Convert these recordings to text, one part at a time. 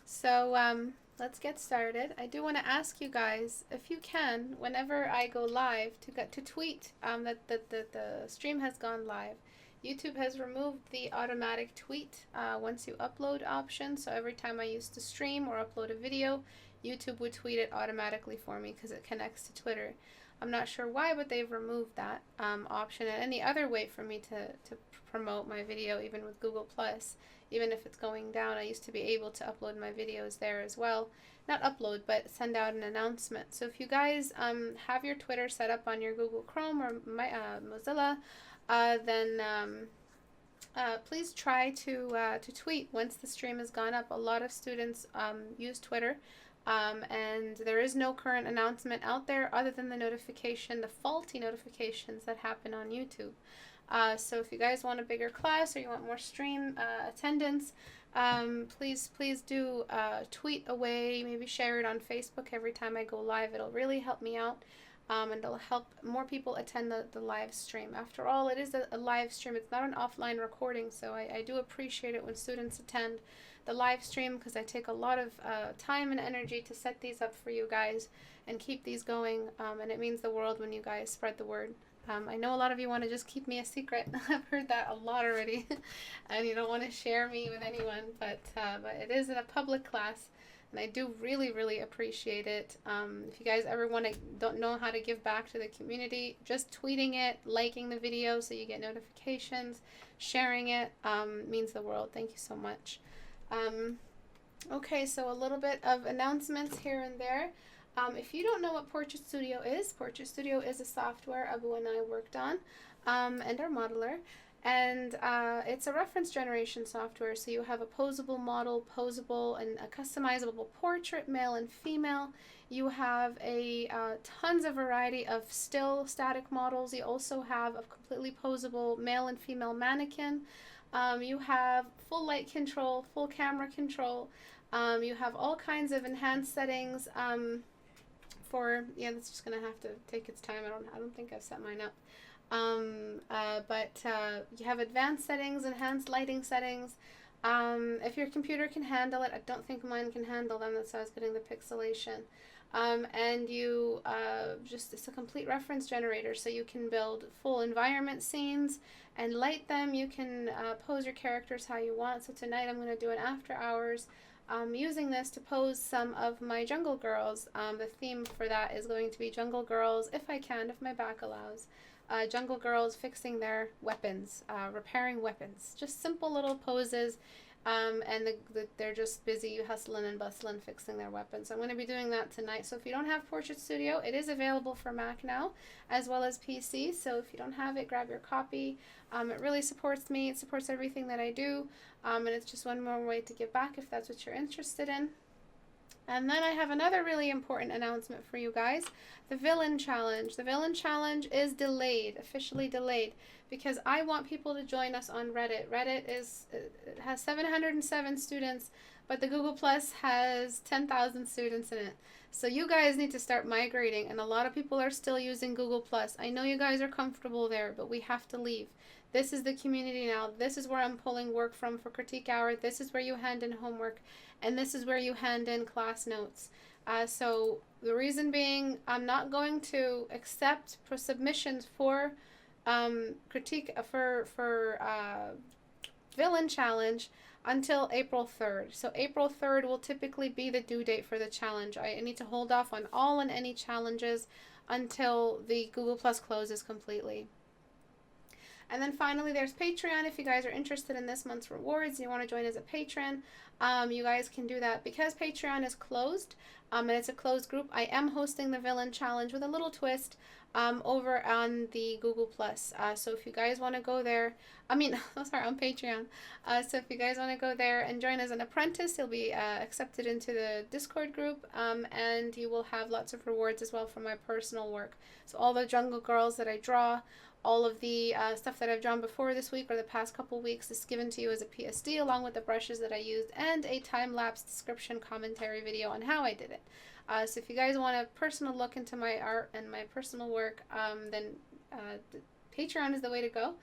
So let's get started. I do want to ask you guys, if you can, whenever I go live, to tweet that the stream has gone live. YouTube has removed the automatic tweet once you upload option. So every time I used to stream or upload a video, YouTube would tweet it automatically for me because it connects to Twitter. I'm not sure why, but they've removed that option and any other way for me to promote my video, even with Google Plus. Even if it's going down, I used to be able to upload my videos there as well. Not upload, but send out an announcement. So if you guys have your Twitter set up on your Google Chrome or Mozilla, then please try to tweet once the stream has gone up. A lot of students use Twitter, and there is no current announcement out there other than the faulty notifications that happen on YouTube. So if you guys want a bigger class or you want more stream attendance, please do tweet away, maybe share it on Facebook every time I go live. It'll really help me out, and it'll help more people attend the live stream. After all, it is a live stream. It's not an offline recording, so I do appreciate it when students attend the live stream because I take a lot of time and energy to set these up for you guys and keep these going, and it means the world when you guys spread the word. I know a lot of you want to just keep me a secret. I've heard that a lot already, and you don't want to share me with anyone. But it is in a public class, and I do really appreciate it. If you guys ever don't know how to give back to the community, just tweeting it, liking the video so you get notifications, sharing it means the world. Thank you so much. Okay, so a little bit of announcements here and there. If you don't know what Portrait Studio is a software Abu and I worked on, and our modeler. And it's a reference generation software, so you have a posable model, posable and a customizable portrait, male and female. You have a tons of variety of still static models. You also have a completely posable male and female mannequin. You have full light control, full camera control. You have all kinds of enhanced settings. That's just gonna have to take its time. I don't think I've set mine up. But you have advanced settings, enhanced lighting settings. If your computer can handle it, I don't think mine can handle them. That's why I was getting the pixelation. And you it's a complete reference generator, so you can build full environment scenes and light them. You can pose your characters how you want. So tonight I'm going to do an after hours using this to pose some of my jungle girls. The theme for that is going to be jungle girls, if I can, if my back allows. Jungle girls fixing their weapons, repairing weapons. Just simple little poses, and they're just busy hustling and bustling fixing their weapons. So I'm going to be doing that tonight. So if you don't have Portrait Studio, it is available for Mac now, as well as PC. So if you don't have it, grab your copy. It really supports me. It supports everything that I do. And it's just one more way to give back if that's what you're interested in. And then I have another really important announcement for you guys. The Villain Challenge. The Villain Challenge is delayed, officially delayed, because I want people to join us on Reddit. Reddit it has 707 students, but the Google Plus has 10,000 students in it. So you guys need to start migrating, and a lot of people are still using Google Plus. I know you guys are comfortable there, but we have to leave. This is the community now. This is where I'm pulling work from for Critique Hour. This is where you hand in homework, and this is where you hand in class notes. So the reason being, I'm not going to accept submissions for Villain Challenge until April 3rd. So April 3rd will typically be the due date for the challenge. I need to hold off on all and any challenges until the Google Plus closes completely. And then finally, there's Patreon. If you guys are interested in this month's rewards, you want to join as a patron, you guys can do that. Because Patreon is closed, and it's a closed group, I am hosting the Villain Challenge with a little twist over on the Google Plus. So if you guys want to go there, on Patreon. So if you guys want to go there and join as an apprentice, you'll be accepted into the Discord group, and you will have lots of rewards as well for my personal work. So all the jungle girls that I draw, all of the stuff that I've drawn before this week or the past couple weeks is given to you as a PSD, along with the brushes that I used and a time-lapse description commentary video on how I did it. So if you guys want a personal look into my art and my personal work, then Patreon is the way to go.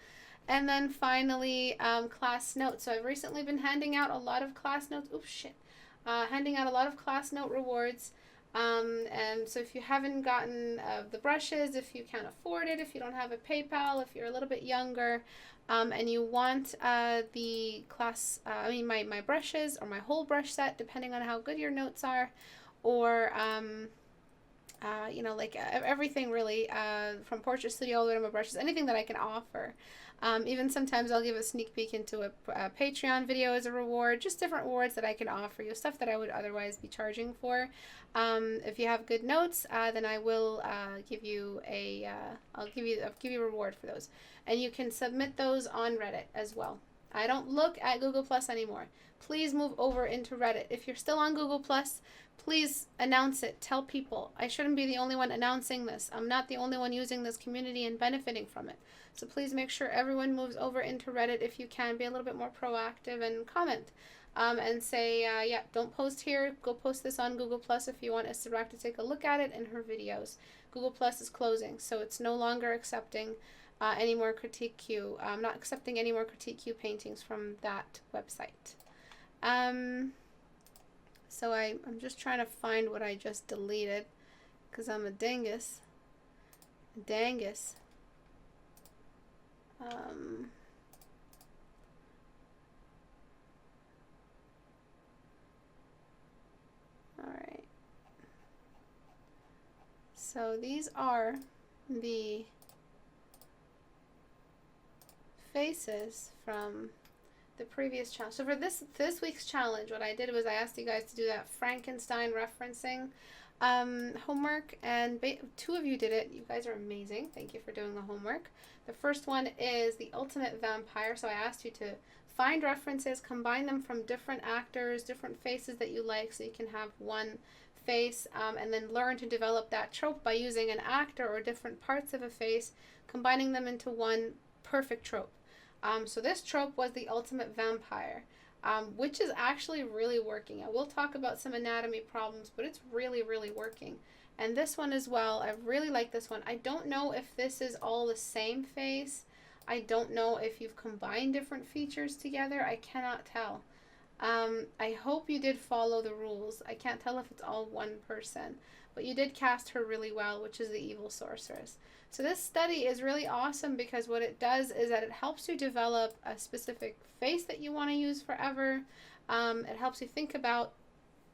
And then finally, class notes. So I've recently been handing out a lot of class notes. Oh, shit. handing out a lot of class note rewards. And so if you haven't gotten the brushes, if you can't afford it, if you don't have a PayPal, if you're a little bit younger, and you want the class, my brushes or my whole brush set, depending on how good your notes are, or like everything really, from Portrait Studio all the way to my brushes, anything that I can offer. Even sometimes I'll give a sneak peek into a Patreon video as a reward, just different rewards that I can offer you, stuff that I would otherwise be charging for. If you have good notes, then I will give you I'll give you a reward for those, and you can submit those on Reddit as well. I don't look at Google Plus anymore. Please move over into Reddit. If you're still on Google Plus, please announce it. Tell people. I shouldn't be the only one announcing this. I'm not the only one using this community and benefiting from it. So please make sure everyone moves over into Reddit if you can. Be a little bit more proactive and comment. And say, yeah, don't post here. Go post this on Google Plus if you want Istebrak to take a look at it in her videos. Google Plus is closing, so it's no longer accepting any more CritiqueHour. I'm not accepting any more CritiqueHour paintings from that website. So I'm just trying to find what I just deleted, because I'm a dingus. Alright. So these are the faces from the previous challenge. So for this week's challenge, what I did was I asked you guys to do that Frankenstein referencing homework, and 2 of you did it. You guys are amazing. Thank you for doing the homework. The first one is the ultimate vampire. So I asked you to find references, combine them from different actors, different faces that you like, so you can have one face, and then learn to develop that trope by using an actor or different parts of a face, combining them into one perfect trope. So this trope was the ultimate vampire, which is actually really working. I will talk about some anatomy problems, but it's really, really working. And this one as well, I really like this one. I don't know if this is all the same face. I don't know if you've combined different features together. I cannot tell. I hope you did follow the rules. I can't tell if it's all one person, but you did cast her really well, which is the evil sorceress. So this study is really awesome because what it does is that it helps you develop a specific face that you want to use forever. It helps you think about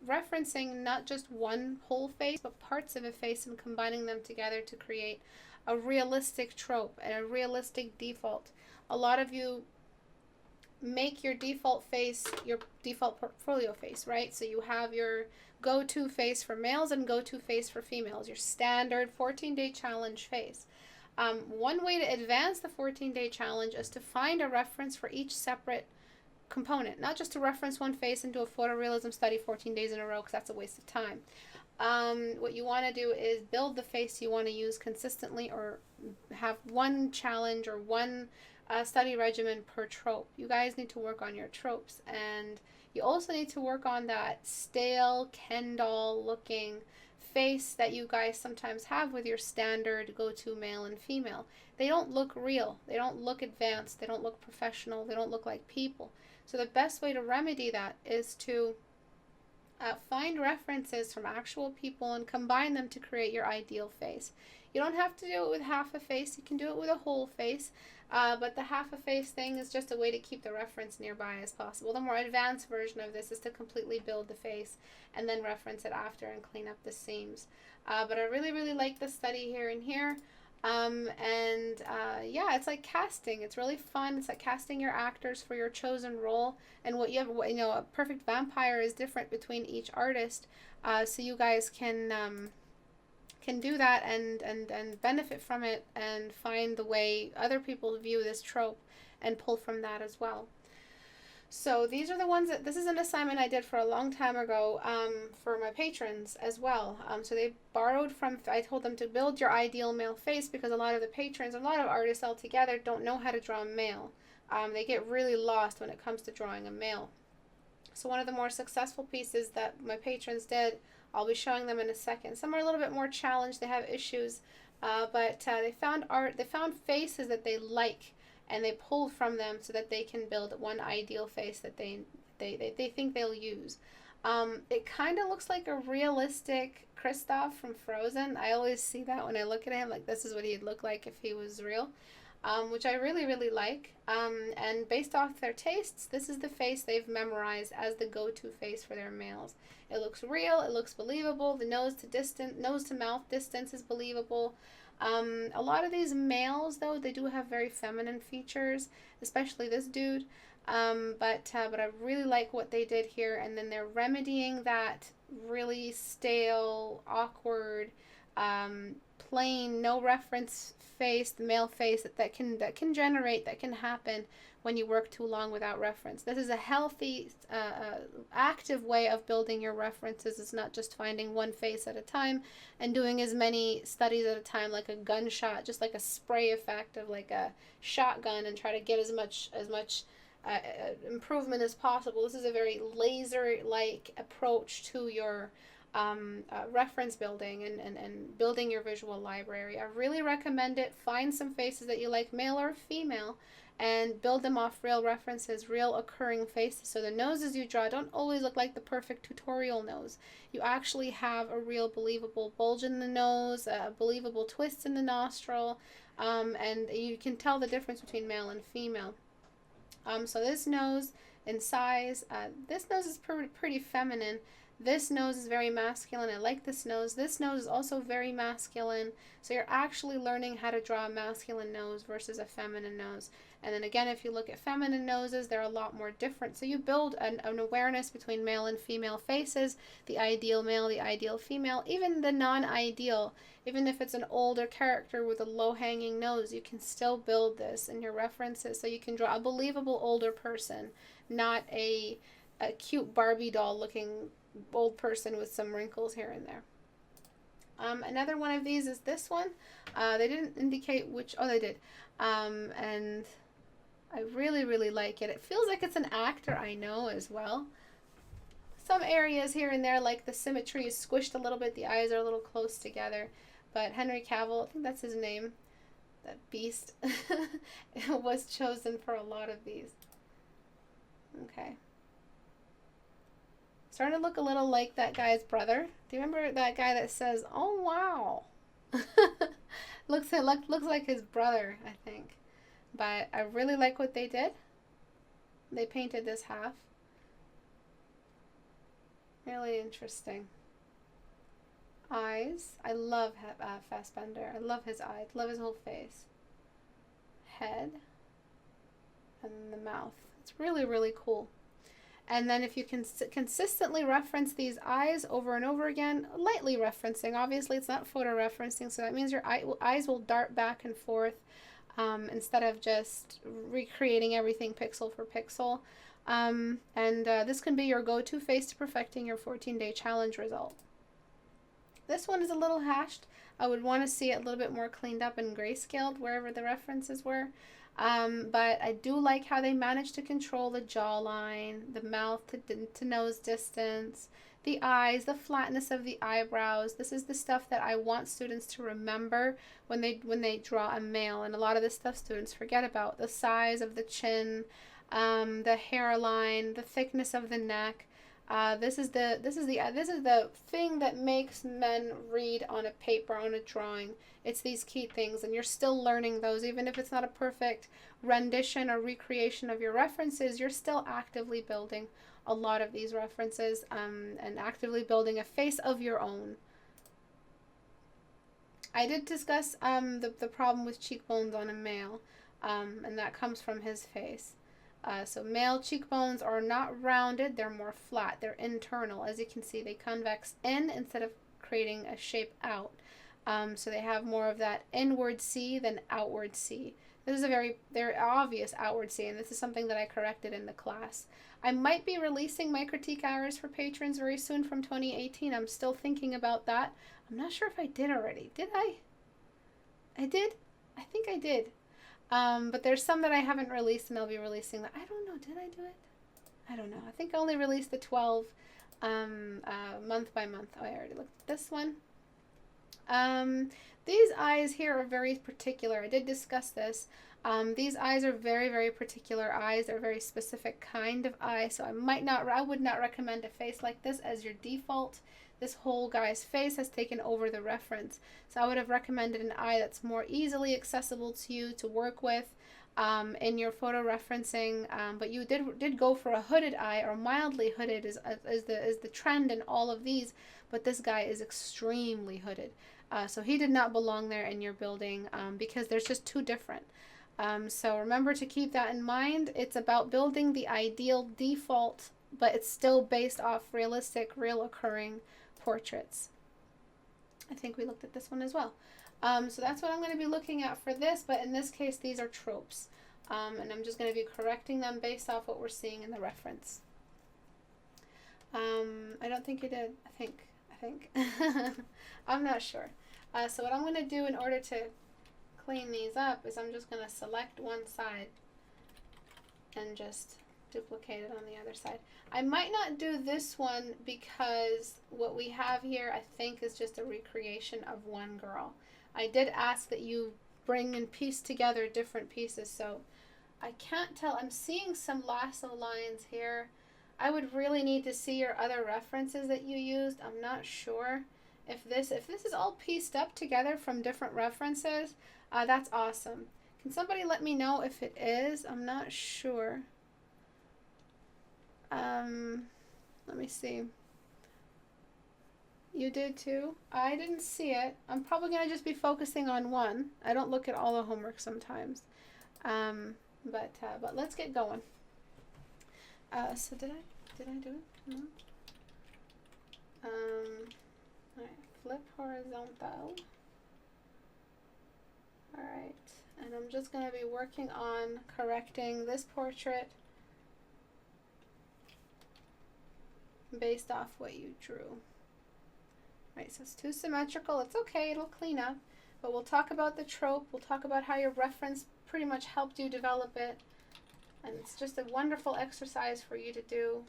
referencing not just one whole face, but parts of a face and combining them together to create a realistic trope and a realistic default. A lot of you make your default face your default portfolio face, right? So you have your go-to face for males and go-to face for females, your standard 14-day challenge face. One way to advance the 14-day challenge is to find a reference for each separate component, not just to reference one face and do a photorealism study 14 days in a row, because that's a waste of time. What you want to do is build the face you want to use consistently, or have one challenge or one study regimen per trope. You guys need to work on your tropes, and you also need to work on that stale Ken doll looking face that you guys sometimes have with your standard go-to male and female. They don't look real. They don't look advanced. They don't look professional. They don't look like people. So the best way to remedy that is to find references from actual people and combine them to create your ideal face. You don't have to do it with half a face. You can do it with a whole face. But the half a face thing is just a way to keep the reference nearby as possible. The more advanced version of this is to completely build the face and then reference it after and clean up the seams. But I really, really like the study here and here. Yeah, it's like casting. It's really fun. It's like casting your actors for your chosen role. And what you have, a perfect vampire is different between each artist. So you guys can do that and benefit from it and find the way other people view this trope and pull from that as well. So these are the ones this is an assignment I did for a long time ago for my patrons as well. So they borrowed from, I told them to build your ideal male face, because a lot of the patrons, a lot of artists altogether don't know how to draw a male. They get really lost when it comes to drawing a male. So one of the more successful pieces that my patrons did, I'll be showing them in a second. Some are a little bit more challenged. They have issues, but they found faces that they like, and they pulled from them so that they can build one ideal face that they think they'll use. It kind of looks like a realistic Kristoff from Frozen. I always see that when I look at him, like this is what he'd look like if he was real, which I really, really like. And based off their tastes, this is the face they've memorized as the go-to face for their males. It looks real, it looks believable. The nose to mouth distance is believable. A lot of these males, though, they do have very feminine features, especially this dude. But I really like what they did here, and then they're remedying that really stale, awkward, plain, no reference face, the male face that can happen when you work too long without reference. This is a healthy, active way of building your references. It's not just finding one face at a time and doing as many studies at a time, like a gunshot, just like a spray effect of like a shotgun, and try to get as much improvement as possible. This is a very laser-like approach to your reference building and building your visual library. I really recommend it. Find some faces that you like, male or female, and build them off real references, real occurring faces. So the noses you draw don't always look like the perfect tutorial nose. You actually have a real believable bulge in the nose, a believable twist in the nostril, and you can tell the difference between male and female. So this nose in size, this nose is pretty feminine. This nose is very masculine. I like this nose. This nose is also very masculine. So you're actually learning how to draw a masculine nose versus a feminine nose. And then again, if you look at feminine noses, they're a lot more different. So you build an awareness between male and female faces, the ideal male, the ideal female, even the non-ideal. Even if it's an older character with a low-hanging nose, you can still build this in your references. So you can draw a believable older person, not a cute Barbie doll looking old person with some wrinkles here and there. Another one of these is this one. They didn't indicate which, oh they did. And I really, really like it. It feels like it's an actor I know as well. Some areas here and there, like the symmetry is squished a little bit, the eyes are a little close together. But Henry Cavill, I think that's his name, that beast, was chosen for a lot of these. Okay. Starting to look a little like that guy's brother. Do you remember that guy that says, "Oh wow"? looks like his brother, I think. But I really like what they did. They painted this half. Really interesting. Eyes. I love Fassbender. I love his eyes. Love his whole face. Head. And the mouth. It's really, really cool. And then if you can consistently reference these eyes over and over again, lightly referencing, obviously it's not photo referencing, so that means your eyes will dart back and forth instead of just recreating everything pixel for pixel. This can be your go-to face to perfecting your 14-day challenge result. This one is a little hashed. I would want to see it a little bit more cleaned up and grayscaled wherever the references were. But I do like how they managed to control the jawline, the mouth to nose distance, the eyes, the flatness of the eyebrows. This is the stuff that I want students to remember when they draw a male, and a lot of this stuff students forget about. The size of the chin, the hairline, the thickness of the neck. This is the thing that makes men read on a paper, on a drawing. It's these key things, and you're still learning those. Even if it's not a perfect rendition or recreation of your references, you're still actively building a lot of these references and actively building a face of your own. I did discuss the problem with cheekbones on a male, and that comes from his face. So male cheekbones are not rounded, they're more flat, they're internal. As you can see, they convex in instead of creating a shape out. So they have more of that inward C than outward C. This is a very obvious outward C, and this is something that I corrected in the class. I might be releasing my critique hours for patrons very soon from 2018. I'm still thinking about that. I'm not sure if I did already. Did I? I did? I think I did. But there's some that I haven't released, and I'll be releasing that. I don't know. Did I do it? I don't know. I think I only released the 12 month by month. Oh, I already looked at this one. These eyes here are very particular. I did discuss this. These eyes are very, very particular eyes. They're a very specific kind of eye, so I would not recommend a face like this as your default. This whole guy's face has taken over the reference. So I would have recommended an eye that's more easily accessible to you to work with in your photo referencing. But you did go for a hooded eye, or mildly hooded is the trend in all of these. But this guy is extremely hooded. So he did not belong there in your building because there's just too different. So remember to keep that in mind. It's about building the ideal default, but it's still based off realistic, real occurring portraits. I think we looked at this one as well. So that's what I'm going to be looking at for this, but in this case, these are tropes. And I'm just going to be correcting them based off what we're seeing in the reference. I don't think you did. I think. I'm not sure. So what I'm going to do in order to clean these up is I'm just going to select one side and just duplicate it on the other side. I might not do this one because what we have here I think is just a recreation of one girl. I did ask that you bring and piece together different pieces, so I can't tell. I'm seeing some lasso lines here. I would really need to see your other references that you used. I'm not sure if this is all pieced up together from different references. That's awesome. Can somebody let me know if it is? I'm not sure. Let me see. You did too? I didn't see it. I'm probably going to just be focusing on one. I don't look at all the homework sometimes. But let's get going. So did I do it? No. Alright, flip horizontal. Alright, and I'm just going to be working on correcting this portrait based off what you drew. Right, so it's too symmetrical. It's okay, it'll clean up. But we'll talk about the trope. We'll talk about how your reference pretty much helped you develop it. And it's just a wonderful exercise for you to do.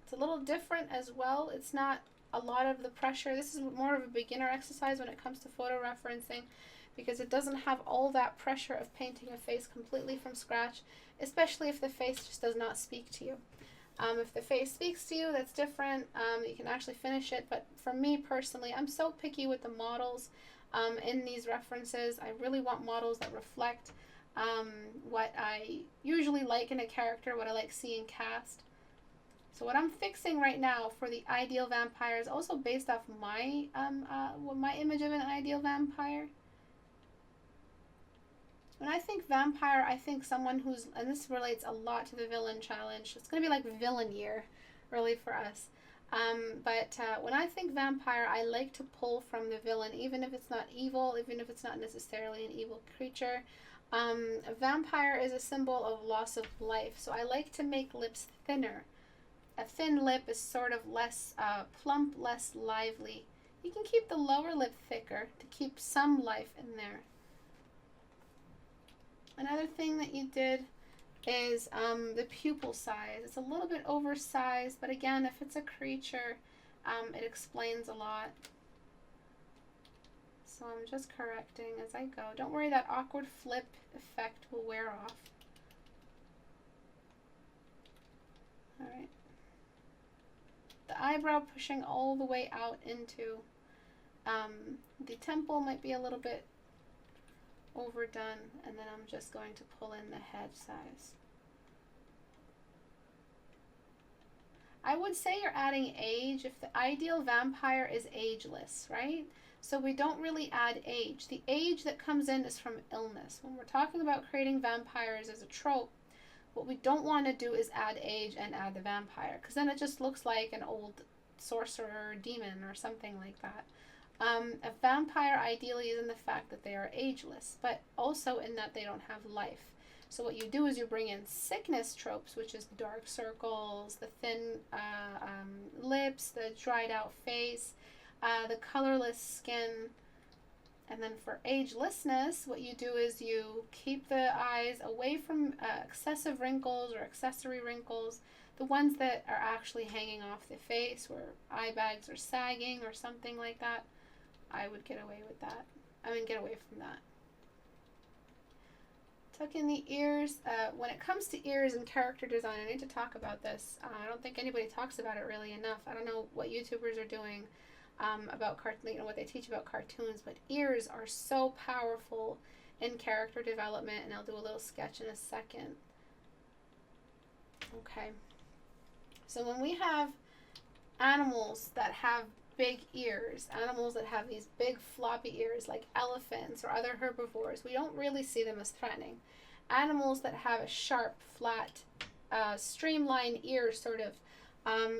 It's a little different as well. It's not a lot of the pressure. This is more of a beginner exercise when it comes to photo referencing, because it doesn't have all that pressure of painting a face completely from scratch, especially if the face just does not speak to you. If the face speaks to you, that's different. You can actually finish it. But for me personally, I'm so picky with the models in these references. I really want models that reflect what I usually like in a character, what I like seeing cast. So what I'm fixing right now for the ideal vampire is also based off my my image of an ideal vampire. When I think vampire, I think someone who's, and this relates a lot to the villain challenge. It's going to be like villain year, really, for us. But when I think vampire, I like to pull from the villain, even if it's not evil, even if it's not necessarily an evil creature. A vampire is a symbol of loss of life, so I like to make lips thinner. A thin lip is sort of less plump, less lively. You can keep the lower lip thicker to keep some life in there. Another thing that you did is the pupil size. It's a little bit oversized, but again, if it's a creature, it explains a lot. So I'm just correcting as I go. Don't worry, that awkward flip effect will wear off. Alright. The eyebrow pushing all the way out into the temple might be a little bit overdone, and then I'm just going to pull in the head size. I would say you're adding age if the ideal vampire is ageless, right? So we don't really add age. The age that comes in is from illness. When we're talking about creating vampires as a trope, what we don't want to do is add age and add the vampire, because then it just looks like an old sorcerer or demon or something like that. A vampire ideally is in the fact that they are ageless, but also in that they don't have life. So what you do is you bring in sickness tropes, which is the dark circles, the thin lips, the dried out face, the colorless skin. And then for agelessness, what you do is you keep the eyes away from excessive wrinkles or accessory wrinkles, the ones that are actually hanging off the face, where eye bags are sagging or something like that. I would get away with that. Get away from that. Tuck in the ears. When it comes to ears and character design, I need to talk about this. I don't think anybody talks about it really enough. I don't know what YouTubers are doing about what they teach about cartoons, but ears are so powerful in character development, and I'll do a little sketch in a second. Okay. So when we have animals that have big ears, animals that have these big floppy ears like elephants or other herbivores, we don't really see them as threatening. Animals that have a sharp, flat, streamlined ear sort of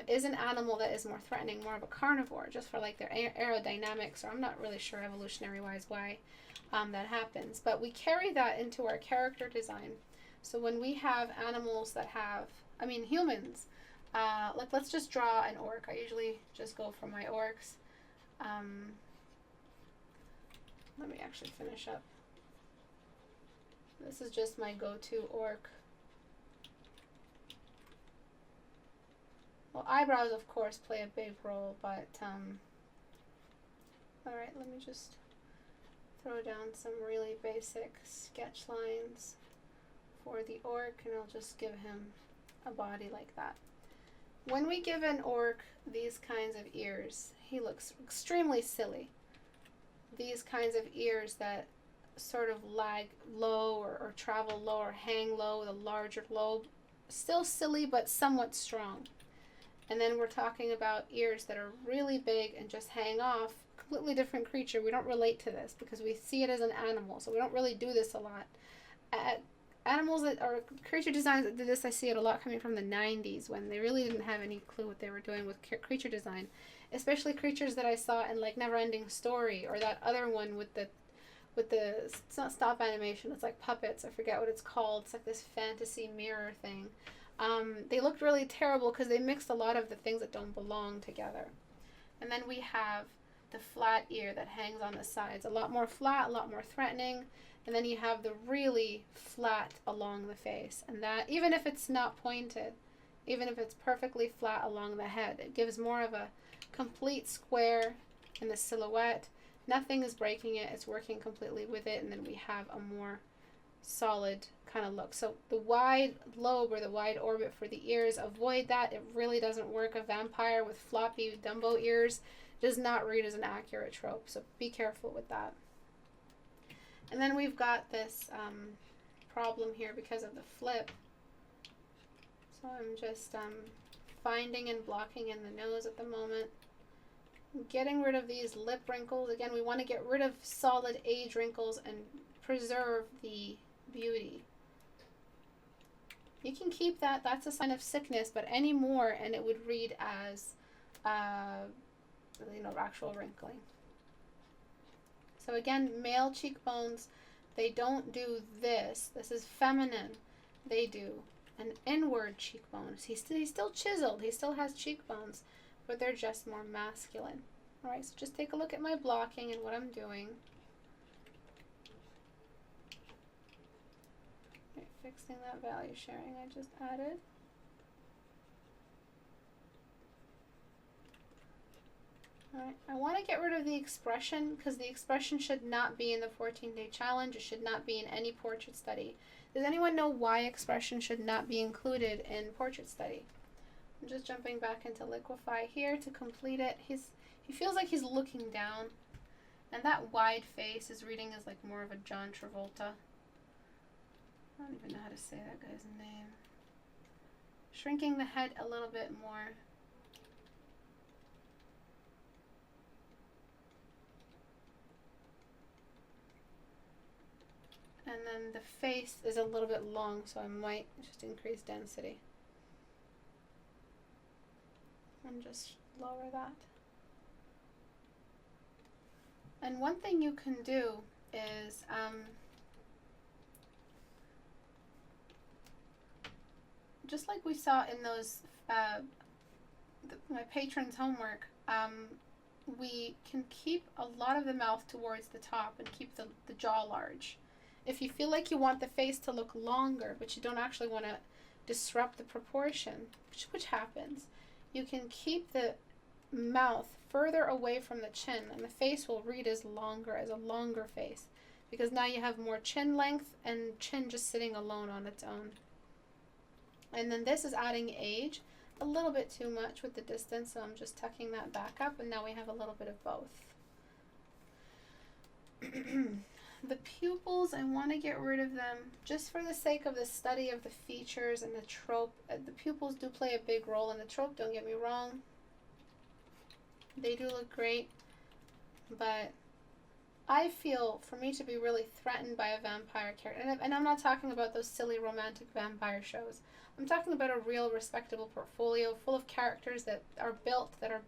is an animal that is more threatening, more of a carnivore, just for like their aerodynamics, or I'm not really sure evolutionary wise why that happens. But we carry that into our character design. So when we have animals that have, humans, like let's just draw an orc. I usually just go for my orcs. Let me actually finish up. This is just my go-to orc. Well, eyebrows, of course, play a big role, but, alright, let me just throw down some really basic sketch lines for the orc, and I'll just give him a body like that. When we give an orc these kinds of ears, he looks extremely silly. These kinds of ears that sort of lag low or travel low or hang low with a larger lobe, still silly but somewhat strong. And then we're talking about ears that are really big and just hang off. Completely different creature. We don't relate to this because we see it as an animal, so we don't really do this a lot. Animals that are creature designs that did this, I see it a lot coming from the 90s when they really didn't have any clue what they were doing with creature design. Especially creatures that I saw in like Neverending Story, or that other one with the it's not stop animation, it's like puppets. I forget what it's called. It's like this fantasy mirror thing. They looked really terrible because they mixed a lot of the things that don't belong together. And then we have the flat ear that hangs on the sides. A lot more flat, a lot more threatening. And then you have the really flat along the face. And that, even if it's not pointed, even if it's perfectly flat along the head, it gives more of a complete square in the silhouette. Nothing is breaking it. It's working completely with it. And then we have a more solid kind of look. So the wide lobe or the wide orbit for the ears, avoid that. It really doesn't work. A vampire with floppy Dumbo ears does not read as an accurate trope. So be careful with that. And then we've got this problem here because of the flip. So I'm just finding and blocking in the nose at the moment. Getting rid of these lip wrinkles. Again, we want to get rid of solid age wrinkles and preserve the beauty. You can keep that. That's a sign of sickness, but any more and it would read as, actual wrinkling. So again, male cheekbones, they don't do this. This is feminine. They do an inward cheekbone. He's still chiseled. He still has cheekbones, but they're just more masculine. All right, so just take a look at my blocking and what I'm doing. Okay, fixing that value sharing I just added. Alright, I want to get rid of the expression because the expression should not be in the 14-day challenge. It should not be in any portrait study. Does anyone know why expression should not be included in portrait study? I'm just jumping back into Liquify here to complete it. He feels like he's looking down, and that wide face is reading as like more of a John Travolta. I don't even know how to say that guy's name. Shrinking the head a little bit more. And then the face is a little bit long, so I might just increase density. And just lower that. And one thing you can do is, just like we saw in those, my patrons' homework, we can keep a lot of the mouth towards the top and keep the jaw large. If you feel like you want the face to look longer, but you don't actually want to disrupt the proportion, which happens, you can keep the mouth further away from the chin, and the face will read as a longer face. because now you have more chin length and chin just sitting alone on its own. And then this is adding age a little bit too much with the distance, so I'm just tucking that back up, and now we have a little bit of both. The pupils, I want to get rid of them just for the sake of the study of the features and the trope. The pupils do play a big role in the trope, don't get me wrong. They do look great, but I feel for me to be really threatened by a vampire character, and I'm not talking about those silly romantic vampire shows. I'm talking about a real respectable portfolio full of characters that are built, that are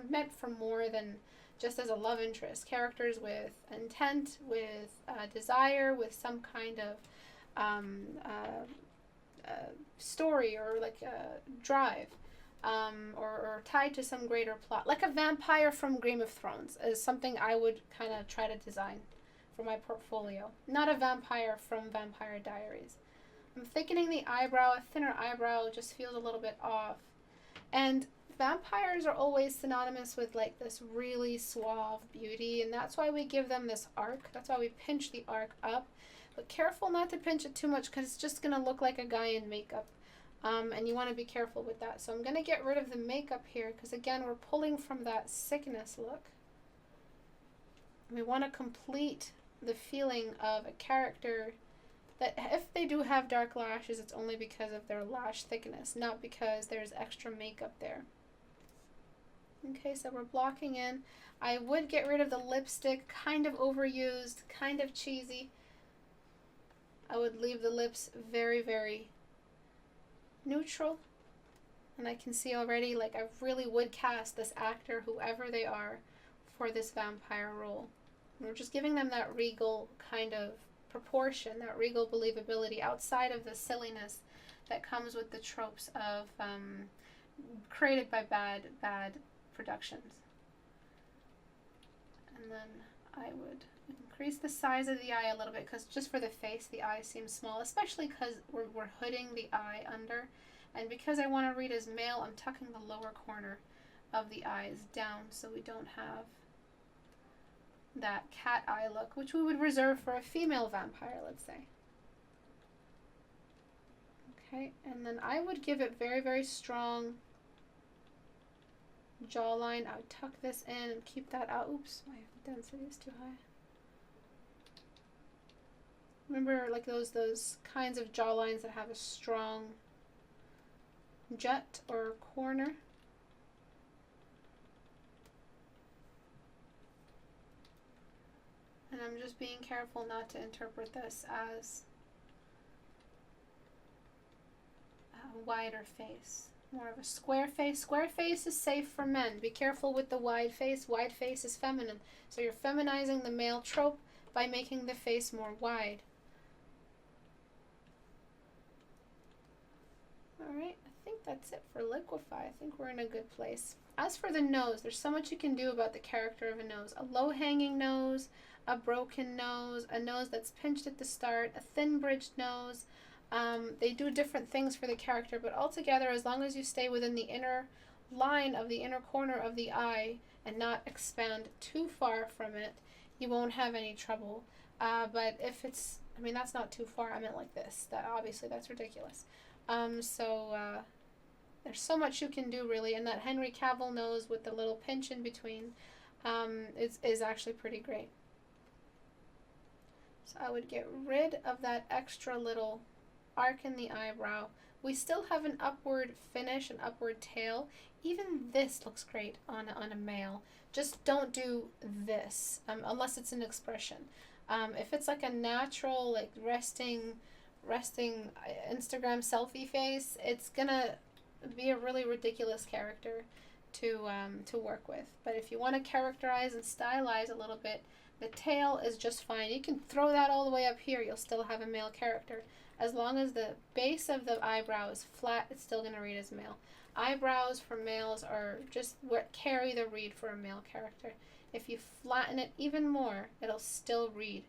meant for more than just as a love interest. Characters with intent, with desire, with some kind of story or like drive, or tied to some greater plot. Like a vampire from Game of Thrones is something I would kind of try to design for my portfolio. Not a vampire from Vampire Diaries. I'm thickening the eyebrow. A thinner eyebrow just feels a little bit off. And vampires are always synonymous with like this really suave beauty, and that's why we give them this arc. That's why we pinch the arc up. But careful not to pinch it too much, because it's just going to look like a guy in makeup. And you want to be careful with that. So I'm going to get rid of the makeup here, because again, we're pulling from that sickness look. We want to complete the feeling of a character that if they do have dark lashes, it's only because of their lash thickness, not because there's extra makeup there. Okay, so we're blocking in. I would get rid of the lipstick, kind of overused, kind of cheesy. I would leave the lips very, very neutral. And I can see already, like, I really would cast this actor, whoever they are, for this vampire role. We're just giving them that regal kind of proportion, that regal believability outside of the silliness that comes with the tropes of created by bad productions. And then I would increase the size of the eye a little bit, because just for the face, the eye seems small, especially because we're hooding the eye under. And because I want to read as male, I'm tucking the lower corner of the eyes down so we don't have that cat eye look, which we would reserve for a female vampire, let's say. Okay, and then I would give it very, very strong jawline. I would tuck this in and keep that out. Oops, my density is too high. Remember, like those kinds of jawlines that have a strong jut or corner. And I'm just being careful not to interpret this as a wider face. More of a square face. Square face is safe for men. Be careful with the wide face. Wide face is feminine. So you're feminizing the male trope by making the face more wide. Alright, I think that's it for liquefy. I think we're in a good place. As for the nose, there's so much you can do about the character of a nose. A low-hanging nose, a broken nose, a nose that's pinched at the start, a thin-bridged nose. They do different things for the character, but altogether, as long as you stay within the inner line of the inner corner of the eye and not expand too far from it, you won't have any trouble. But if it's, I mean, that's not too far. I meant like this. That obviously, that's ridiculous. There's so much you can do, really, and that Henry Cavill nose with the little pinch in between is actually pretty great. So I would get rid of that extra little arc in the eyebrow. We still have an upward finish, an upward tail. Even this looks great on a male. Just don't do this unless it's an expression. If it's like a natural, like resting Instagram selfie face, it's gonna be a really ridiculous character to work with. But if you want to characterize and stylize a little bit, the tail is just fine. You can throw that all the way up here. You'll still have a male character. As long as the base of the eyebrow is flat, it's still going to read as male. Eyebrows for males are just what carry the read for a male character. If you flatten it even more, it'll still read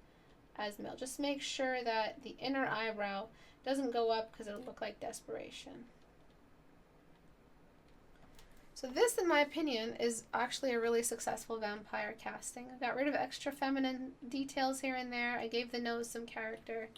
as male. Just make sure that the inner eyebrow doesn't go up, because it'll look like desperation. So this, in my opinion, is actually a really successful vampire casting. I got rid of extra feminine details here and there. I gave the nose some character.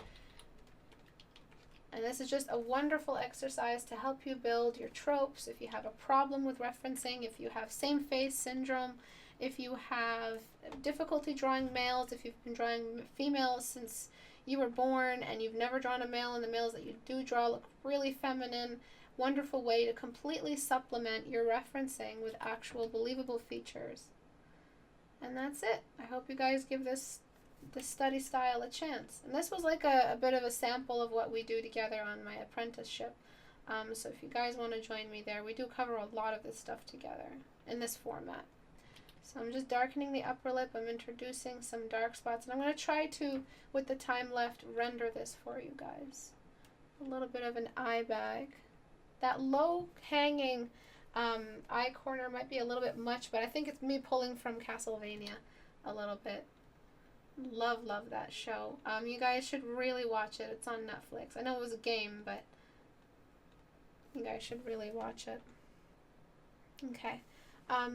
And this is just a wonderful exercise to help you build your tropes. If you have a problem with referencing, if you have same face syndrome, if you have difficulty drawing males, if you've been drawing females since you were born and you've never drawn a male and the males that you do draw look really feminine, wonderful way to completely supplement your referencing with actual believable features. And that's it. I hope you guys give this study style a chance. And this was like a bit of a sample of what we do together on my apprenticeship. So if you guys want to join me there, we do cover a lot of this stuff together in this format. So I'm just darkening the upper lip. I'm introducing some dark spots. And I'm going to try to, with the time left, render this for you guys. A little bit of an eye bag. That low hanging eye corner might be a little bit much, but I think it's me pulling from Castlevania a little bit. Love that show. You guys should really watch it. It's on Netflix. I know it was a game, but you guys should really watch it. Okay.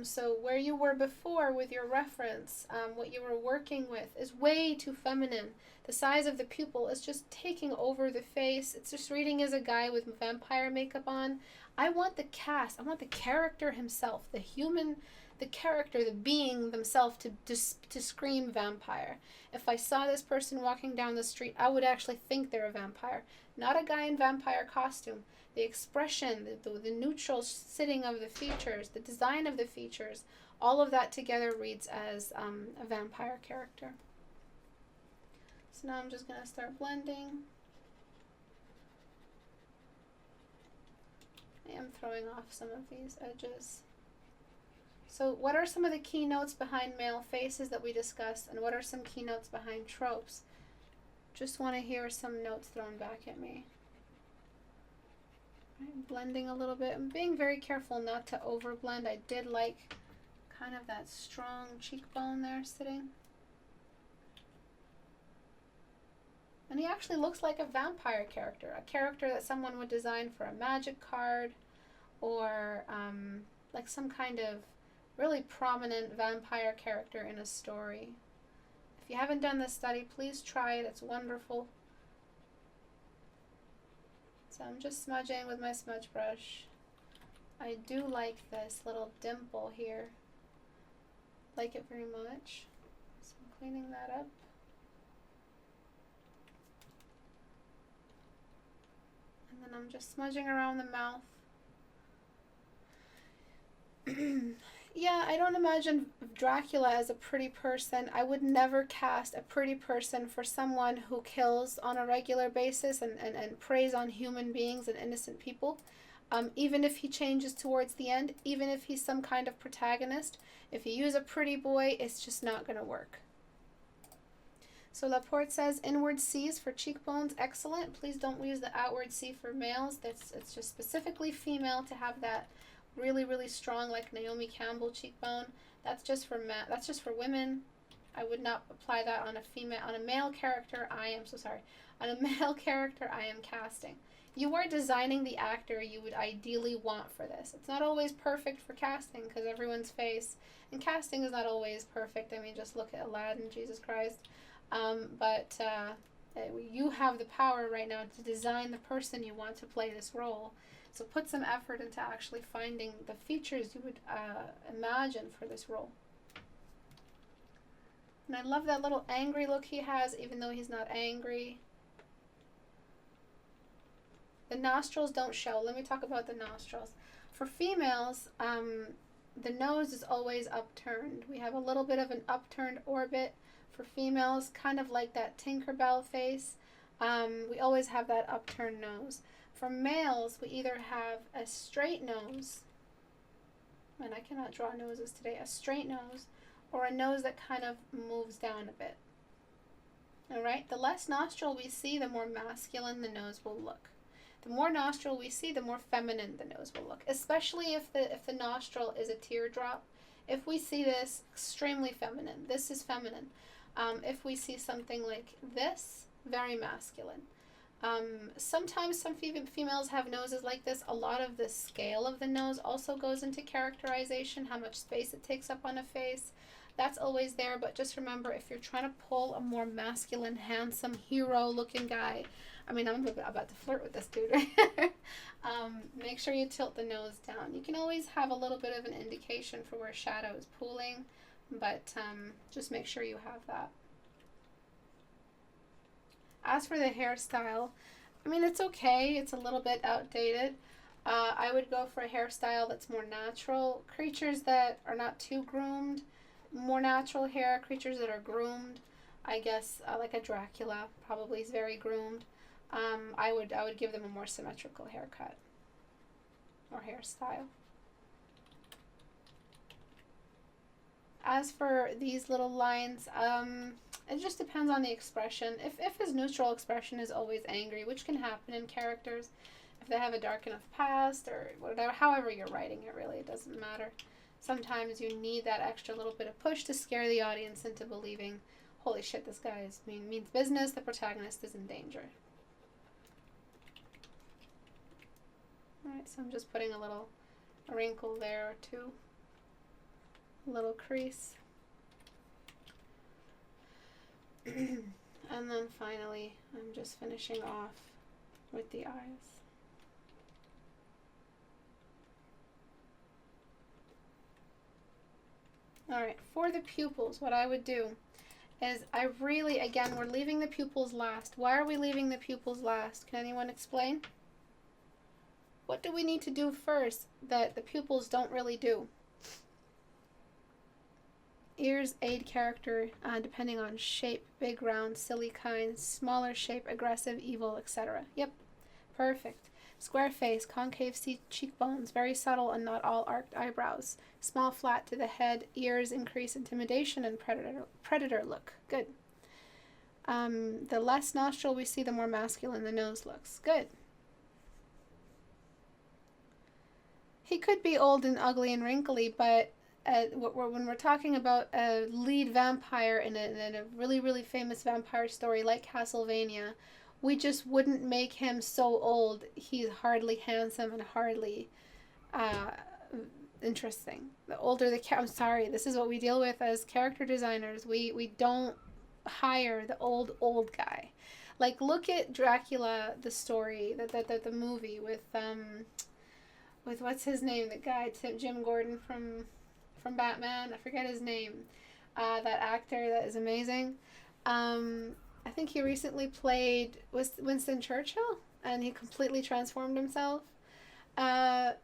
So where you were before with your reference, what you were working with is way too feminine. The size of the pupil is just taking over the face. It's just reading as a guy with vampire makeup on. I want the cast. I want the character himself, the human, the character, the being themselves to scream vampire. If I saw this person walking down the street, I would actually think they're a vampire, not a guy in vampire costume. The expression, the neutral sitting of the features, the design of the features, all of that together reads as a vampire character. So now I'm just going to start blending. I am throwing off some of these edges. So what are some of the keynotes behind male faces that we discussed, and what are some keynotes behind tropes? Just want to hear some notes thrown back at me. Right, blending a little bit. I'm being very careful not to overblend. I did like kind of that strong cheekbone there sitting. And he actually looks like a vampire character, a character that someone would design for a magic card, or like some kind of really prominent vampire character in a story. If you haven't done this study, please try it. It's wonderful. So I'm just smudging with my smudge brush. I do like this little dimple here. Like it very much. So I'm cleaning that up. And then I'm just smudging around the mouth. Yeah, I don't imagine Dracula as a pretty person. I would never cast a pretty person for someone who kills on a regular basis and preys on human beings and innocent people. Even if he changes towards the end, even if he's some kind of protagonist, if you use a pretty boy, it's just not going to work. So Laporte says, inward C's for cheekbones, excellent. Please don't use the outward C for males. It's just specifically female to have that really strong, like Naomi Campbell cheekbone. That's just for women. I would not apply that on a female, on a male character. On a male character, I am casting. You are designing the actor you would ideally want for this. It's not always perfect for casting because everyone's face and casting is not always perfect. I mean, just look at Aladdin, Jesus Christ. But you have the power right now to design the person you want to play this role. So put some effort into actually finding the features you would imagine for this role. And I love that little angry look he has, even though he's not angry. The nostrils don't show. Let me talk about the nostrils. For females, the nose is always upturned. We have a little bit of an upturned orbit for females, kind of like that Tinkerbell face. We always have that upturned nose. For males, we either have a straight nose, and I cannot draw noses today, a straight nose, or a nose that kind of moves down a bit. Alright, the less nostril we see, the more masculine the nose will look. The more nostril we see, the more feminine the nose will look, especially if the nostril is a teardrop. If we see this, extremely feminine. This is feminine. If we see something like this, very masculine. Sometimes some females have noses like this. A lot of the scale of the nose also goes into characterization, how much space it takes up on a face. That's always there, but just remember, if you're trying to pull a more masculine, handsome, hero-looking guy, I mean, I'm about to flirt with this dude right here. Make sure you tilt the nose down. You can always have a little bit of an indication for where shadow is pooling, but just make sure you have that. As for the hairstyle, I mean, it's okay. It's a little bit outdated. I would go for a hairstyle that's more natural. Creatures that are not too groomed, more natural hair. Creatures that are groomed, I guess, like a Dracula, probably is very groomed. I would give them a more symmetrical haircut or hairstyle. As for these little lines, it just depends on the expression. If his neutral expression is always angry, which can happen in characters, if they have a dark enough past or whatever, however you're writing it, really, it doesn't matter. Sometimes you need that extra little bit of push to scare the audience into believing, holy shit, this guy means business, the protagonist is in danger. Alright, so I'm just putting a little wrinkle there or two. A little crease. And then finally, I'm just finishing off with the eyes. Alright, for the pupils, what I would do is again, we're leaving the pupils last. Why are we leaving the pupils last? Can anyone explain? What do we need to do first that the pupils don't really do? Ears aid character depending on shape, big, round, silly kind, smaller shape, aggressive, evil, etc. Yep, perfect. Square face, concave cheekbones, very subtle and not all arched eyebrows. Small flat to the head, ears increase intimidation and predator look. Good. The less nostril we see, the more masculine the nose looks. Good. He could be old and ugly and wrinkly, but when we're talking about a lead vampire in a really, really famous vampire story like Castlevania, we just wouldn't make him so old he's hardly handsome and hardly interesting. The older the I'm sorry, this is what we deal with as character designers. We don't hire the old guy. Like, look at Dracula, the story, the movie with what's his name, the guy, Jim Gordon from Batman. I forget his name. That actor that is amazing. I think he recently played Winston Churchill, and he completely transformed himself.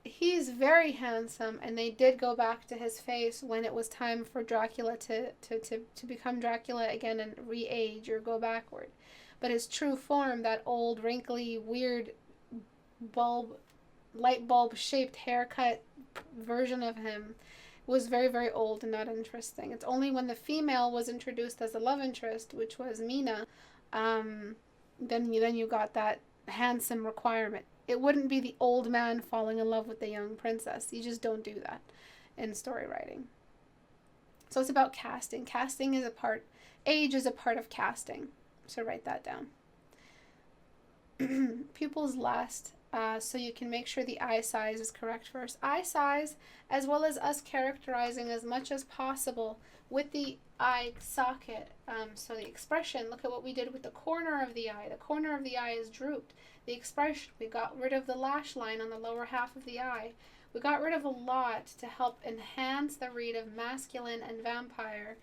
He's very handsome, and they did go back to his face when it was time for Dracula to become Dracula again and re-age or go backward. But his true form, that old, wrinkly, weird light bulb shaped haircut version of him, was very, very old and not interesting. It's only when the female was introduced as a love interest, which was Mina, then you got that handsome requirement. It wouldn't be the old man falling in love with the young princess. You just don't do that in story writing. So it's about casting. Casting is age is a part of casting. So write that down. Pupils last. So you can make sure the eye size is correct first. Eye size, as well as us characterizing as much as possible with the eye socket. So the expression, look at what we did with the corner of the eye. The corner of the eye is drooped. The expression, we got rid of the lash line on the lower half of the eye. We got rid of a lot to help enhance the read of masculine and vampire.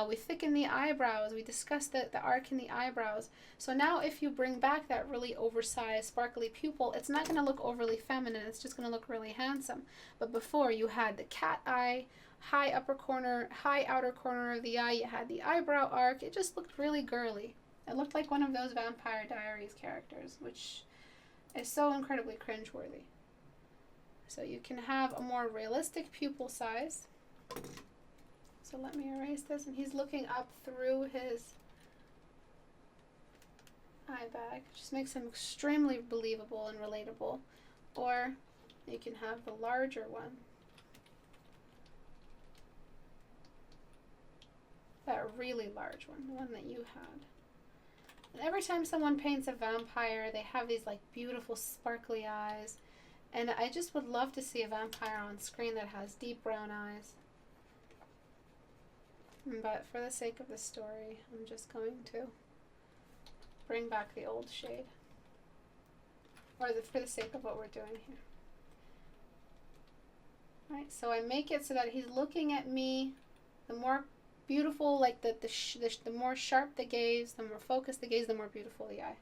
We thicken the eyebrows. We discussed the arc in the eyebrows. So now if you bring back that really oversized, sparkly pupil, it's not going to look overly feminine. It's just going to look really handsome. But before, you had the cat eye, high upper corner, high outer corner of the eye. You had the eyebrow arc. It just looked really girly. It looked like one of those Vampire Diaries characters, which is so incredibly cringeworthy. So you can have a more realistic pupil size. So let me erase this, and he's looking up through his eye bag. Just makes him extremely believable and relatable. Or you can have the larger one. That really large one, the one that you had. And every time someone paints a vampire, they have these like beautiful sparkly eyes. And I just would love to see a vampire on screen that has deep brown eyes. But for the sake of the story, I'm just going to bring back the old shade. Or for the sake of what we're doing here. Right, so I make it so that he's looking at me. The more beautiful, like the more sharp the gaze, the more focused the gaze, the more beautiful the eye.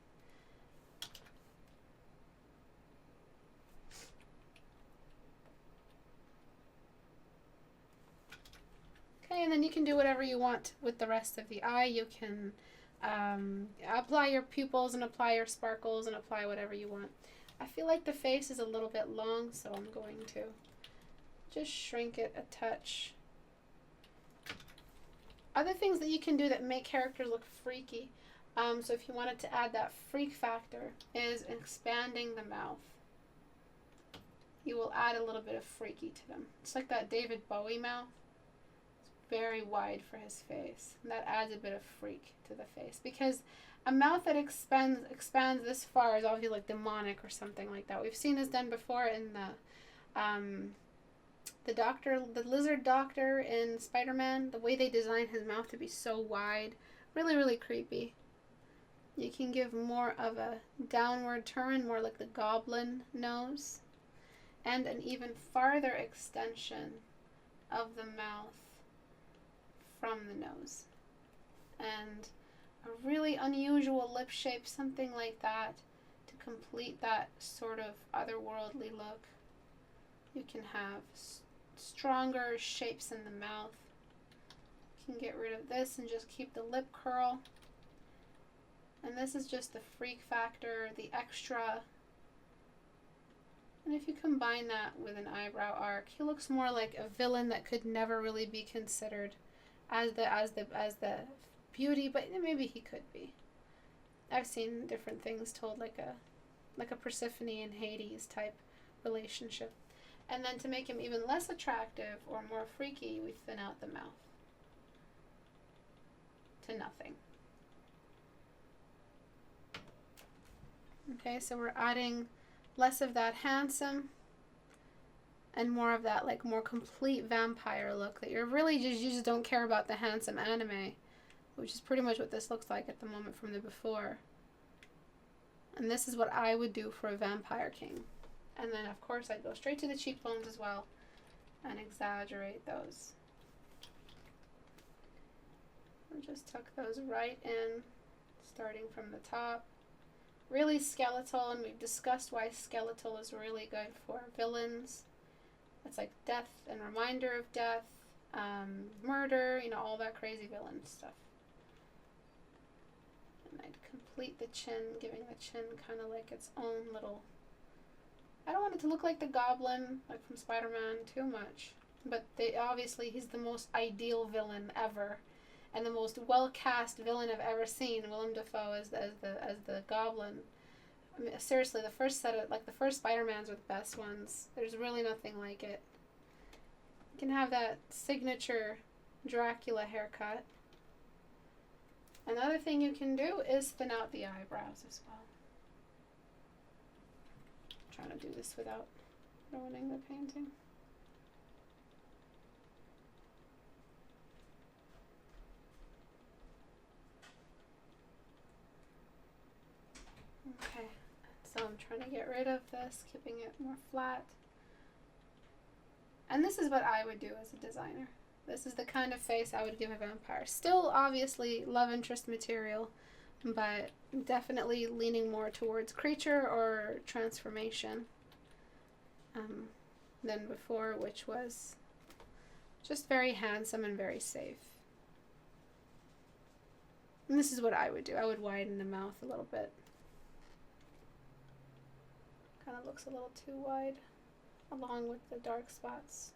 Okay, and then you can do whatever you want with the rest of the eye. You can apply your pupils and apply your sparkles and apply whatever you want. I feel like the face is a little bit long, so I'm going to just shrink it a touch. Other things that you can do that make characters look freaky, so if you wanted to add that freak factor, is expanding the mouth. You will add a little bit of freaky to them. It's like that David Bowie mouth. It's very wide for his face. And that adds a bit of freak to the face. Because a mouth that expands this far is obviously like demonic or something like that. We've seen this done before in the lizard doctor in Spider-Man. The way they designed his mouth to be so wide. Really, really creepy. You can give more of a downward turn, more like the goblin nose. And an even farther extension of the mouth from the nose. And a really unusual lip shape, something like that, to complete that sort of otherworldly look. You can have stronger shapes in the mouth. You can get rid of this and just keep the lip curl. And this is just the freak factor, the extra. And if you combine that with an eyebrow arc, he looks more like a villain that could never really be considered as the beauty, but maybe he could be. I've seen different things told like a Persephone and Hades type relationship. And then to make him even less attractive or more freaky, we thin out the mouth to nothing. Okay, so we're adding less of that handsome and more of that like more complete vampire look that you just don't care about the handsome anime, which is pretty much what this looks like at the moment from the before. And this is what I would do for a vampire king. And then of course I'd go straight to the cheekbones as well and exaggerate those. And just tuck those right in, starting from the top. Really skeletal, and we've discussed why skeletal is really good for villains. It's like death and reminder of death, murder, all that crazy villain stuff. And I'd complete the chin, giving the chin kind of like its own little... I don't want it to look like the goblin, like from Spider-Man, too much. But obviously he's the most ideal villain ever. And the most well-cast villain I've ever seen, Willem Dafoe as the Goblin. I mean, seriously, the first Spider-Mans are the best ones. There's really nothing like it. You can have that signature Dracula haircut. Another thing you can do is thin out the eyebrows as well. I'm trying to do this without ruining the painting. Okay, so I'm trying to get rid of this, keeping it more flat. And this is what I would do as a designer. This is the kind of face I would give a vampire. Still, obviously, love interest material, but definitely leaning more towards creature or transformation than before, which was just very handsome and very safe. And this is what I would do. I would widen the mouth a little bit. Kind of looks a little too wide, along with the dark spots.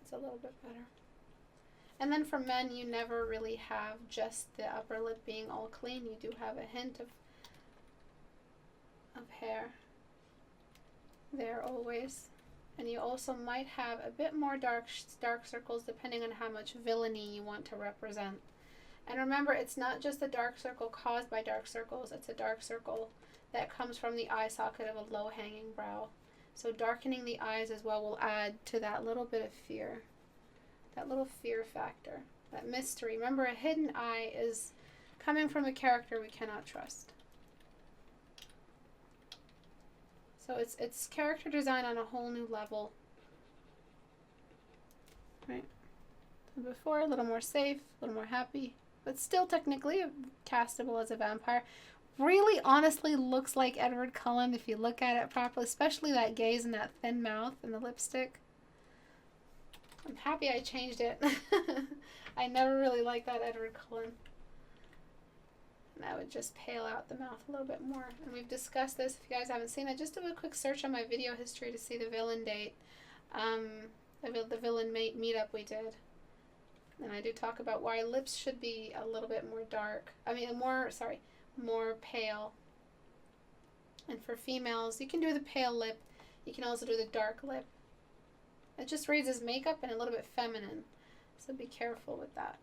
It's a little bit better. And then for men, you never really have just the upper lip being all clean. You do have a hint of hair there always. And you also might have a bit more dark circles depending on how much villainy you want to represent. And remember, it's not just a dark circle caused by dark circles, it's a dark circle that comes from the eye socket of a low-hanging brow. So darkening the eyes as well will add to that little bit of fear, that little fear factor, that mystery. Remember, a hidden eye is coming from a character we cannot trust. So it's character design on a whole new level. Right? So before, a little more safe, a little more happy, but still technically castable as a vampire. Really honestly looks like Edward Cullen if you look at it properly, especially that gaze and that thin mouth and the lipstick. I'm happy I changed it. I never really liked that Edward Cullen. And I would just pale out the mouth a little bit more. And we've discussed this. If you guys haven't seen it, just do a quick search on my video history to see the villain date. The villain meetup we did. And I do talk about why lips should be a little bit more dark. More pale. And for females, you can do the pale lip. You can also do the dark lip. It just reads as makeup and a little bit feminine. So be careful with that.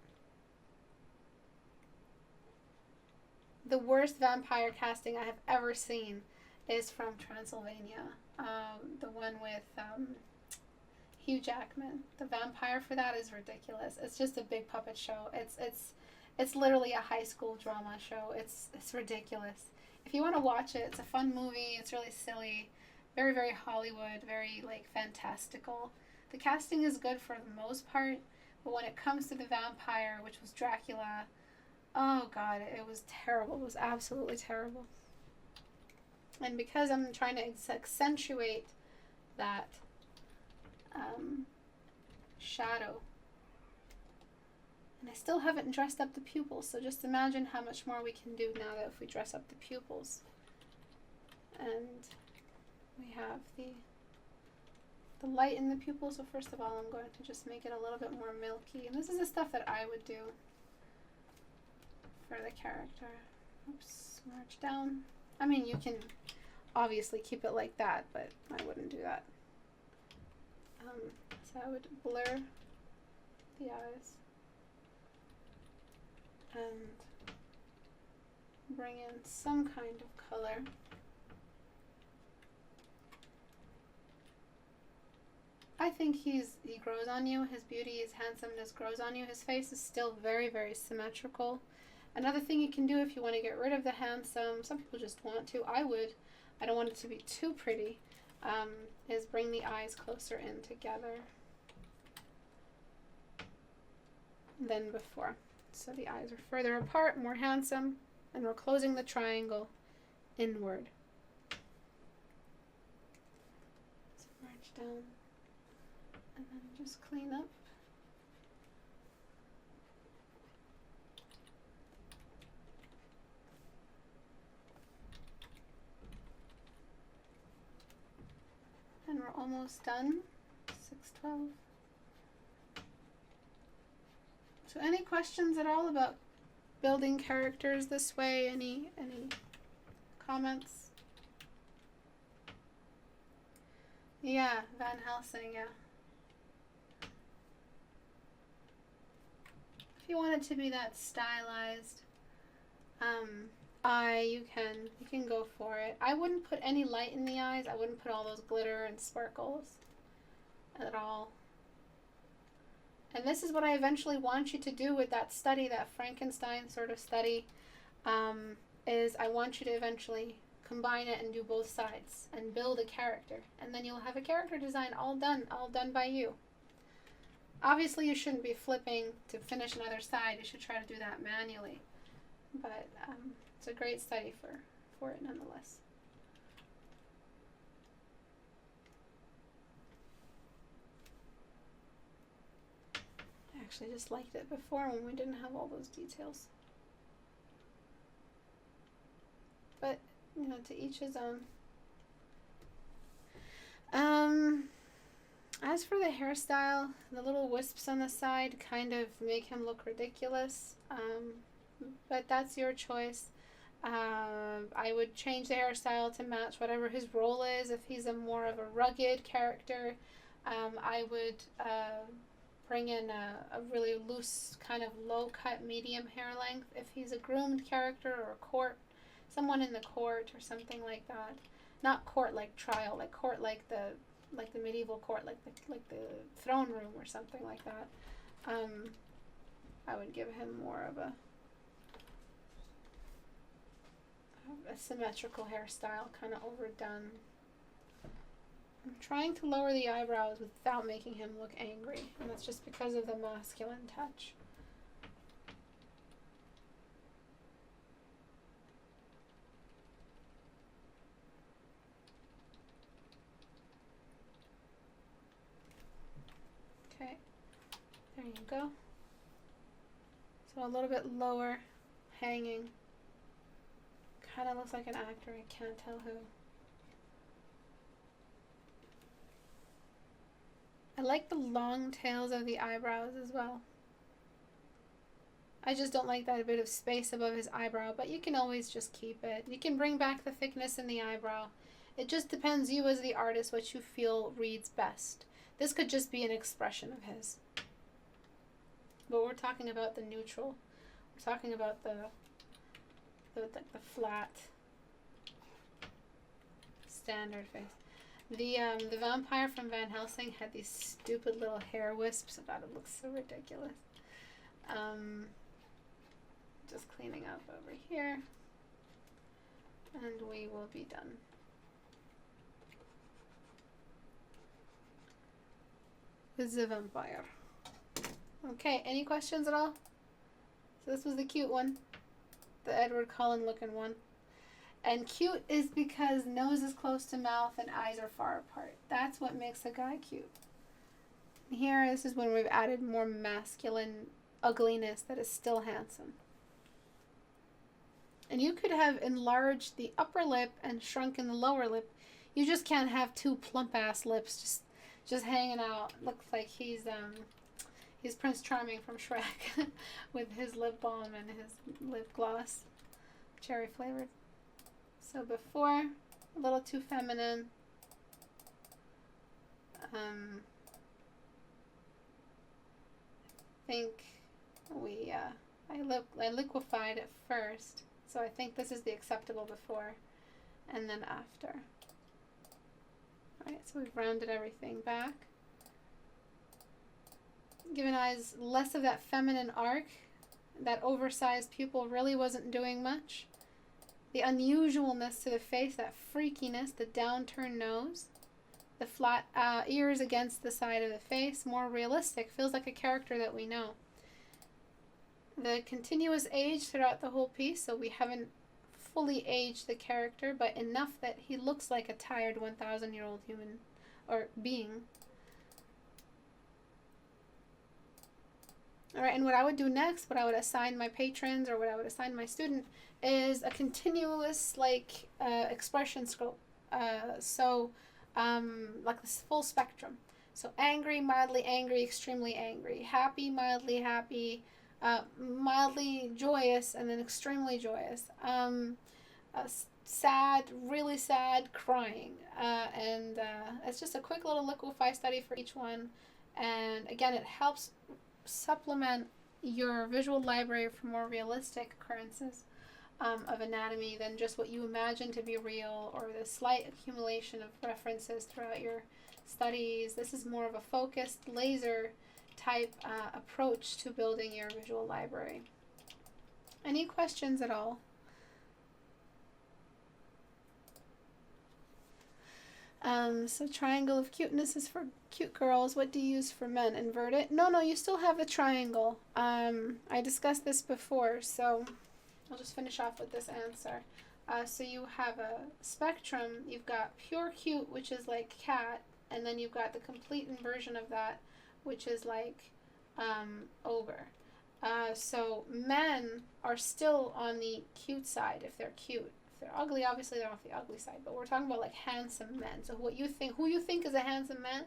The worst vampire casting I have ever seen is from Transylvania. The one with Hugh Jackman. The vampire for that is ridiculous. It's just a big puppet show. It's literally a high school drama show. It's ridiculous. If you want to watch it, it's a fun movie. It's really silly. Very, very Hollywood. Very, fantastical. The casting is good for the most part. But when it comes to the vampire, which was Dracula, oh God, it was terrible. It was absolutely terrible. And because I'm trying to accentuate that shadow, and I still haven't dressed up the pupils, so just imagine how much more we can do now that if we dress up the pupils. And we have the light in the pupils. So first of all, I'm going to just make it a little bit more milky. And this is the stuff that I would do for the character. Oops, march down. I mean, you can obviously keep it like that, but I wouldn't do that. So I would blur the eyes and bring in some kind of color. I think he grows on you. His beauty, his handsomeness grows on you. His face is still very, very symmetrical. Another thing you can do if you want to get rid of the handsome, some people just want to, I don't want it to be too pretty, is bring the eyes closer in together than before. So the eyes are further apart, more handsome, and we're closing the triangle inward. So march down, and then just clean up. And we're almost done. 6:12. So any questions at all about building characters this way? Any comments? Yeah, Van Helsing, yeah. If you want it to be that stylized eye, you can go for it. I wouldn't put any light in the eyes. I wouldn't put all those glitter and sparkles at all. And this is what I eventually want you to do with that study, that Frankenstein sort of study, is I want you to eventually combine it and do both sides and build a character. And then you'll have a character design all done by you. Obviously, you shouldn't be flipping to finish another side. You should try to do that manually. But it's a great study for it nonetheless. I actually just liked it before when we didn't have all those details. But, to each his own. As for the hairstyle, the little wisps on the side kind of make him look ridiculous. But that's your choice. I would change the hairstyle to match whatever his role is. If he's more of a rugged character, I would bring in a really loose, kind of low-cut, medium hair length. If he's a groomed character or a court, someone in the court or something like that. Not court like trial, like court like the medieval court, like the throne room or something like that. I would give him more of a symmetrical hairstyle, kind of overdone. I'm trying to lower the eyebrows without making him look angry, and that's just because of the masculine touch. Okay, there you go. So a little bit lower, hanging. Kind of looks like an actor, I can't tell who. I like the long tails of the eyebrows as well. I just don't like that bit of space above his eyebrow, but you can always just keep it. You can bring back the thickness in the eyebrow. It just depends, you as the artist, what you feel reads best. This could just be an expression of his. But we're talking about the neutral. We're talking about the flat, standard face. The vampire from Van Helsing had these stupid little hair wisps. I thought it looked so ridiculous. Just cleaning up over here, and we will be done. With the vampire. Okay, any questions at all? So this was the cute one, the Edward Cullen looking one. And cute is because nose is close to mouth and eyes are far apart. That's what makes a guy cute. Here, this is when we've added more masculine ugliness that is still handsome. And you could have enlarged the upper lip and shrunken the lower lip. You just can't have two plump ass lips just hanging out. Looks like he's Prince Charming from Shrek with his lip balm and his lip gloss, cherry flavored. So before, a little too feminine. I think I liquefied it first, so I think this is the acceptable before and then after. Alright, so we've rounded everything back. Given eyes less of that feminine arc, that oversized pupil really wasn't doing much. The unusualness to the face, that freakiness, the downturned nose, the flat ears against the side of the face, more realistic, feels like a character that we know. The continuous age throughout the whole piece, so we haven't fully aged the character, but enough that he looks like a tired 1,000-year-old human or being. Alright, and what I would do next, what I would assign my patrons or what I would assign my student is a continuous expression scope. Like this full spectrum. So angry, mildly angry, extremely angry, happy, mildly happy, mildly joyous, and then extremely joyous. Sad, really sad, crying. It's just a quick little liquify study for each one. And again, it helps supplement your visual library for more realistic occurrences of anatomy than just what you imagine to be real or the slight accumulation of references throughout your studies. This is more of a focused laser type approach to building your visual library. Any questions at all? So triangle of cuteness is for cute girls. What do you use for men? Invert it? No, you still have the triangle. I discussed this before, so I'll just finish off with this answer. So you have a spectrum. You've got pure cute, which is like cat, and then you've got the complete inversion of that, which is like ogre. So men are still on the cute side if they're cute. If they're ugly, obviously they're off the ugly side. But we're talking about like handsome men. So who you think is a handsome man?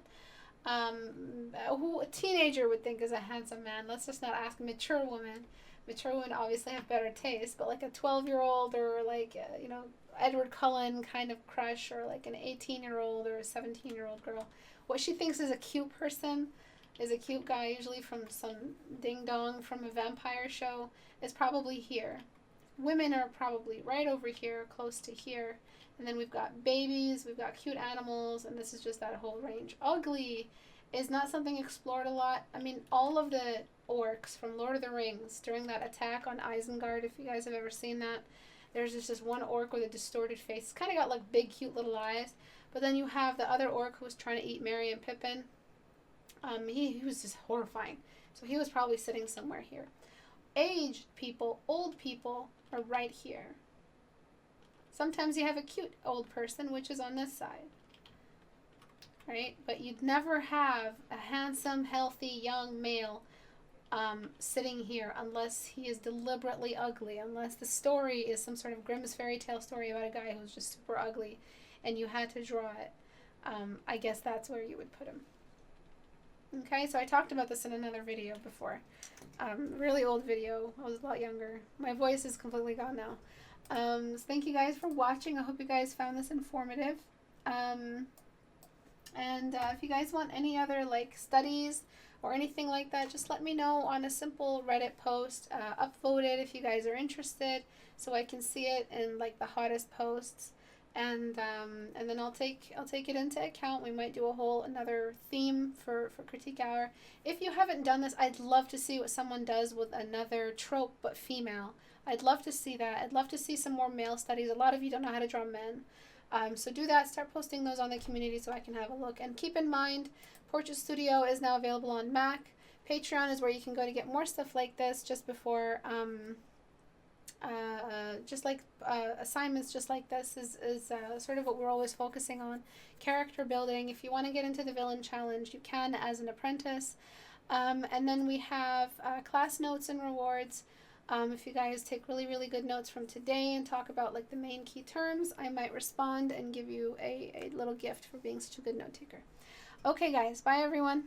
Who a teenager would think is a handsome man. Let's just not ask mature women. Mature women obviously have better taste, but like a 12-year-old or like Edward Cullen kind of crush, or like an 18-year-old or a 17-year-old girl, what she thinks is a cute person is a cute guy, usually from some ding dong from a vampire show, is probably here. Women are probably right over here, close to here. And then we've got babies, we've got cute animals, and this is just that whole range. Ugly is not something explored a lot. I mean, all of the orcs from Lord of the Rings during that attack on Isengard, if you guys have ever seen that, there's just this one orc with a distorted face. It's kind of got like big, cute little eyes. But then you have the other orc who was trying to eat Merry and Pippin. He was just horrifying. So he was probably sitting somewhere here. Aged people, old people are right here. Sometimes you have a cute old person, which is on this side. Right? But you'd never have a handsome, healthy, young male sitting here unless he is deliberately ugly, unless the story is some sort of Grimm's fairy tale story about a guy who's just super ugly and you had to draw it. I guess that's where you would put him. Okay, so I talked about this in another video before. Really old video. I was a lot younger. My voice is completely gone now. So thank you guys for watching. I hope you guys found this informative. If you guys want any other like studies or anything like that, just let me know on a simple Reddit post. Upvote it if you guys are interested, so I can see it in like the hottest posts. And then I'll take it into account. We might do a whole another theme for Critique Hour. If you haven't done this, I'd love to see what someone does with another trope but female. I'd love to see that. I'd love to see some more male studies. A lot of you don't know how to draw men. So do that. Start posting those on the community so I can have a look. And keep in mind, Portrait Studio is now available on Mac. Patreon is where you can go to get more stuff like this just before assignments just like this is sort of what we're always focusing on. Character building. If you want to get into the villain challenge, you can as an apprentice. And then we have class notes and rewards. If you guys take really, really good notes from today and talk about like the main key terms, I might respond and give you a little gift for being such a good note taker. Okay guys, bye everyone.